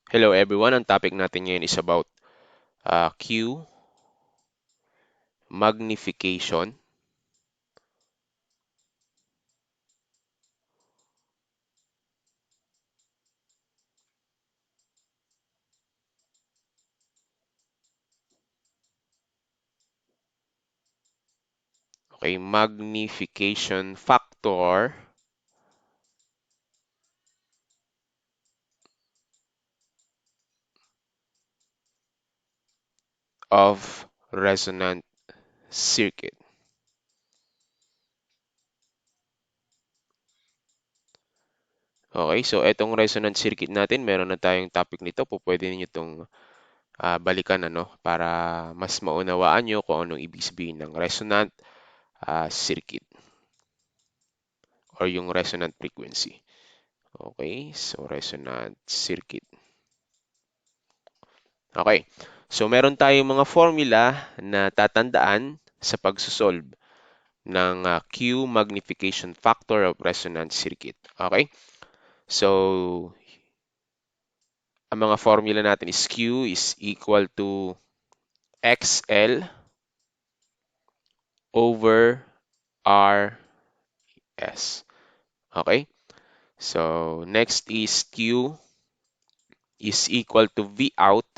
Hello everyone, ang topic natin ngayon is about Q magnification okay, magnification factor of resonant circuit. Okay, so etong resonant circuit natin, meron na tayong topic nito. Pwede niyo itong balikan para mas maunawaan nyo kung anong ibig sabihin ng resonant circuit or yung resonant frequency. Okay, so resonant circuit. Okay, so meron tayong mga formula na tatandaan sa pagsosolve ng Q magnification factor of resonant circuit. Okay? So, ang mga formula natin is Q is equal to XL over RS. Okay? So, next is Q is equal to V out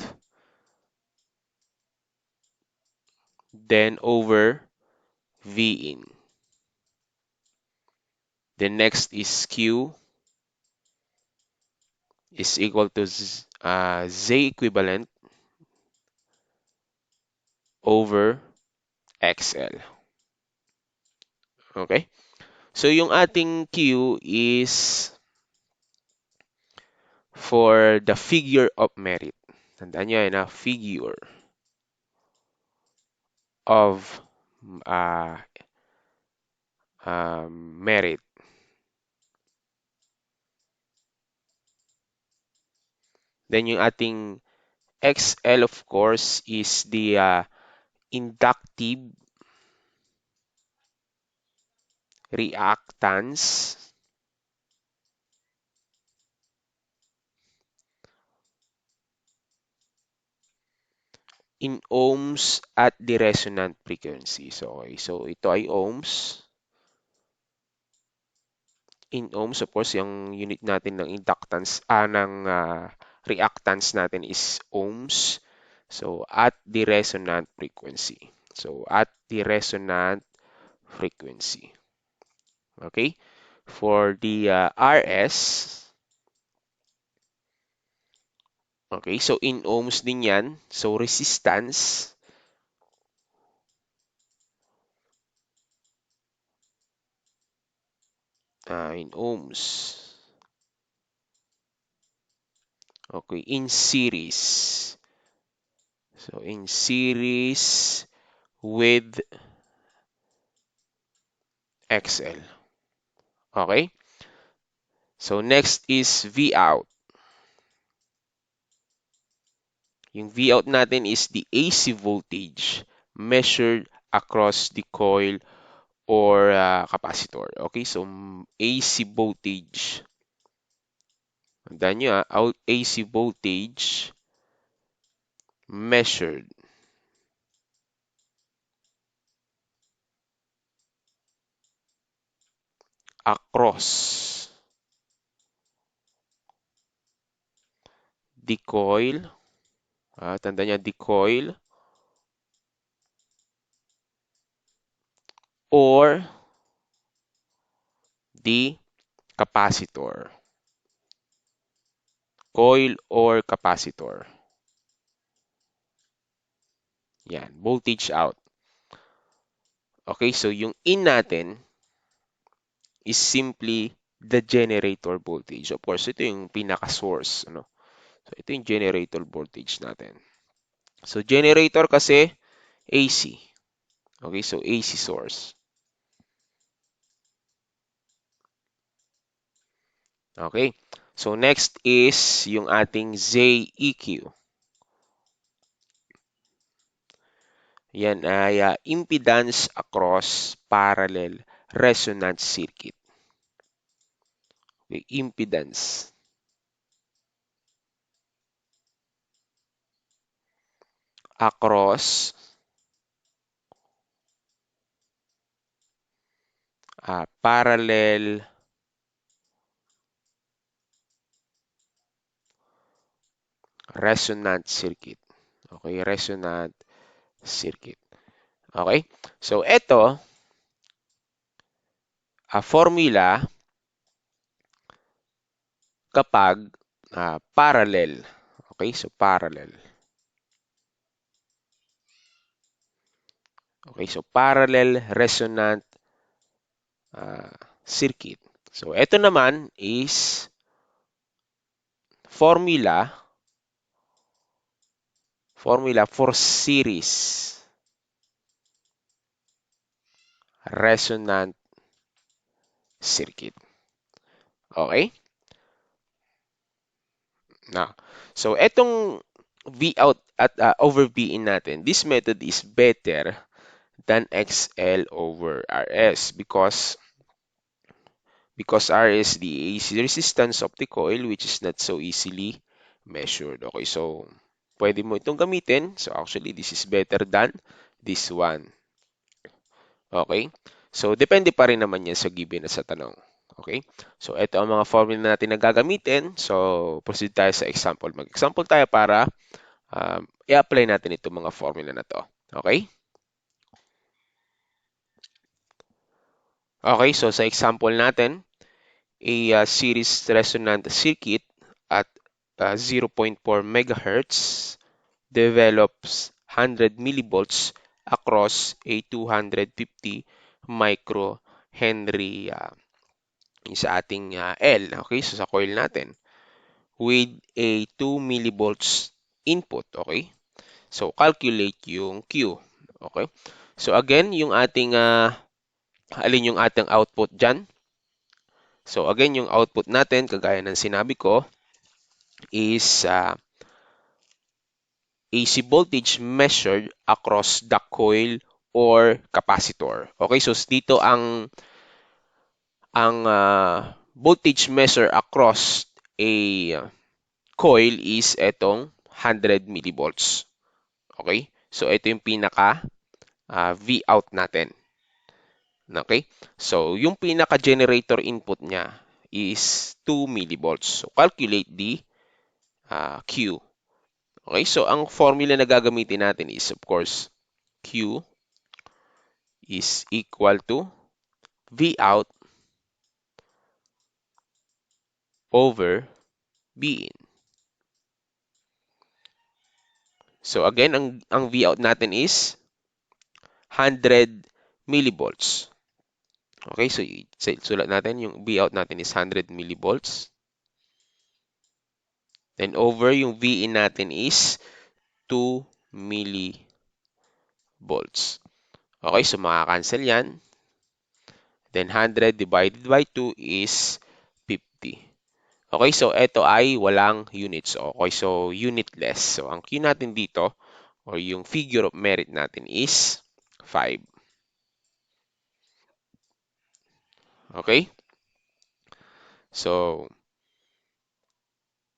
then over V in. The next is Q is equal to Z equivalent over XL. Okay? So, yung ating Q is for the figure of merit. Tandaan nyo yan, figure of uh, merit. Then yung ating XL, of course, is the inductive reactance in ohms at the resonant frequency. So, okay. So, ito ay ohms. In ohms, of course, yung unit natin ng inductance, ng reactance natin is ohms. So, at the resonant frequency. So, at the resonant frequency. Okay? For the RS, okay, so in ohms din yan. So, resistance, in ohms. Okay, in series. So, in series with XL. Okay? So, next is V out. Yung V out natin is the AC voltage measured across the coil or capacitor. Okay, so AC voltage. Tandaan nyo AC voltage measured across the coil. Tandaan nyo, the coil or the capacitor. Coil or capacitor. Yan, voltage out. Okay, so yung in natin is simply the generator voltage. Of course, ito yung pinaka-source. So, ito yung generator voltage natin. So, generator kasi AC. Okay, so AC source. Okay, so next is yung ating ZEQ. Yan ay impedance across parallel resonance circuit. Okay, impedance. across parallel resonant circuit. Okay, resonant circuit. Okay? So, ito, formula kapag parallel. Okay, so parallel. Okay, so parallel resonant ah, circuit. So, ito naman is formula for series resonant circuit. Okay? Na. So, etong V out at over V in natin, this method is better than XL over RS because R is the AC resistance of the coil which is not so easily measured. Okay, so pwede mo itong gamitin. So actually, this is better than this one. Okay? So depende pa rin naman yan sa given na sa tanong. Okay? So ito ang mga formula natin na gagamitin. So proceed tayo sa example. Mag-example tayo para i-apply natin itong mga formula na to. Okay? Okay, so sa example natin, a series resonant circuit at zero point 0.4 megahertz develops 100 millivolts across a 250 microhenry sa ating L. Okay, so sa coil natin with a 2 millivolts input. Okay, so calculate yung Q. Okay, so again, yung ating alin yung ating output dyan? So again, yung output natin, kagaya ng sinabi ko, is AC voltage measured across the coil or capacitor. Okay, so dito ang voltage measure across a coil is etong 100 millivolts. Okay? So ito yung pinaka V out natin. Okay? So yung pinaka generator input niya is 2 millivolts. So calculate the Q. Okay? So ang formula na gagamitin natin is of course Q is equal to V out over V in. So again, ang V out natin is 100 millivolts. Okay, so sulat natin yung V out natin is 100 millivolts. Then over yung V in natin is 2 millivolts. Okay, so makakancel yan. Then 100 divided by 2 is 50. Okay, so ito ay walang units. Okay, so unitless. So ang Q natin dito or yung figure of merit natin is 5. Okay? So,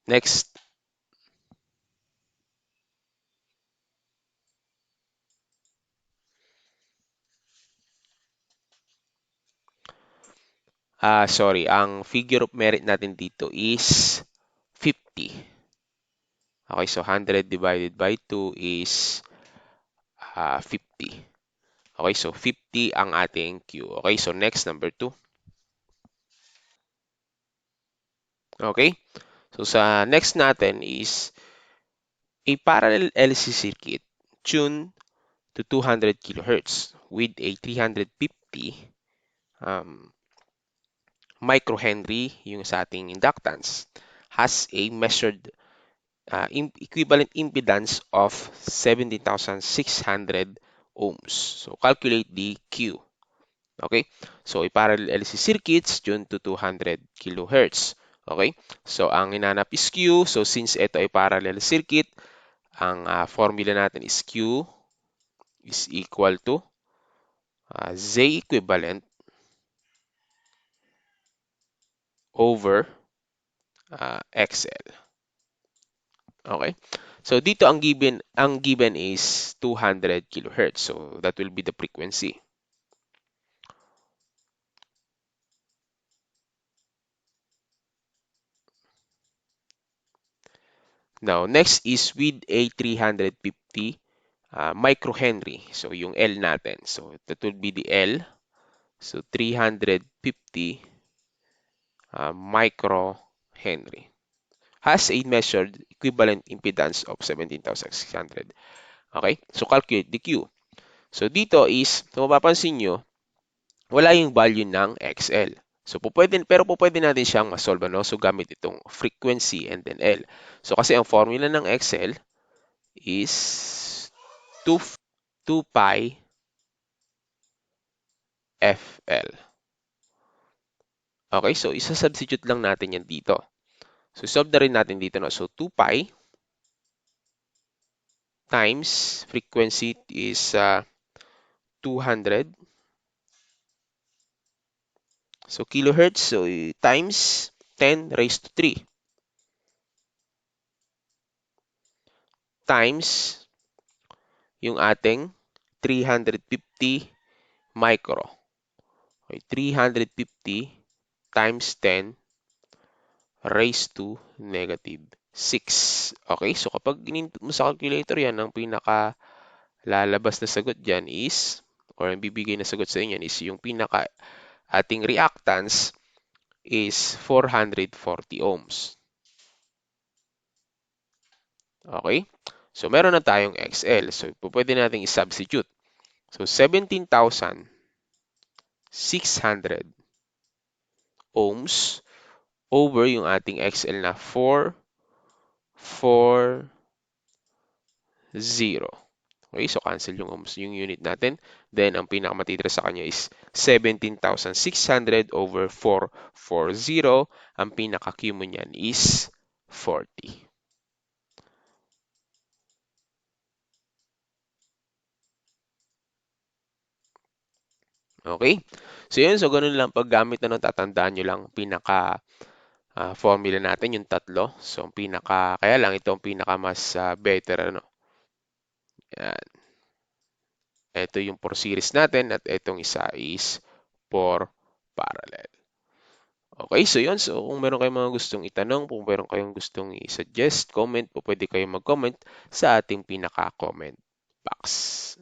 next. Sorry. Ang figure of merit natin dito is 50. Okay, so 100 divided by 2 is 50. Okay, so 50 ang ating Q. Okay, so next, number 2. Okay, so sa next natin is a parallel LC circuit tuned to 200 kilohertz with a 350 um, microhenry yung sa ating inductance has a measured equivalent impedance of 17,600 ohms. So calculate the Q. Okay? So a parallel LC circuits tuned to 200 kilohertz. Okay? So ang hinanap is Q. So since ito ay parallel circuit, ang formula natin is Q is equal to Z equivalent over XL. Okay? So dito ang given is 200 kilohertz. So that will be the frequency. Now, next is with a 350 microhenry. So yung L natin. So that will be the L. So 350 microhenry has a measured equivalent impedance of 17,600. Okay? So calculate the Q. So dito is, kung mapapansin nyo, wala yung value ng XL. So pero pwede natin siyang masolve, no? So gamit itong frequency and then L. So kasi ang formula ng XL is 2, 2 pi FL. Okay, so isa-substitute lang natin yan dito. So solve na rin natin dito, no? So 2 pi times frequency is 200. So kilohertz, so times 10 raised to 3 times yung ating 350 micro. Okay, 350 times 10 raised to negative 6. Okay, so kapag ininput mo sa calculator yan, ang pinaka lalabas na sagot dyan is, or ang bibigay na sagot sa inyo is yung pinaka ating reactance is 440 ohms. Okay? So, meron na tayong XL. So, pwede natin i-substitute. So, 17,600 ohms over yung ating XL na 440. Okay, so cancel yung ohms, yung unit natin. Then, ang pinakamatitira sa kanya is 17,600 over 440. Ang pinaka-Q mo niyan is 40. Okay? So, yun. So, ganun lang paggamit na nun. Tatandaan nyo lang pinaka formula natin, yung tatlo. So, kaya lang ito ang pinaka mas better, ano. Yan. Ito yung for series natin at itong isa is for parallel. Okay, so yun. So, kung meron kayong mga gustong itanong, kung meron kayong gustong i-suggest, comment, pwede kayong mag-comment sa ating pinaka-comment box.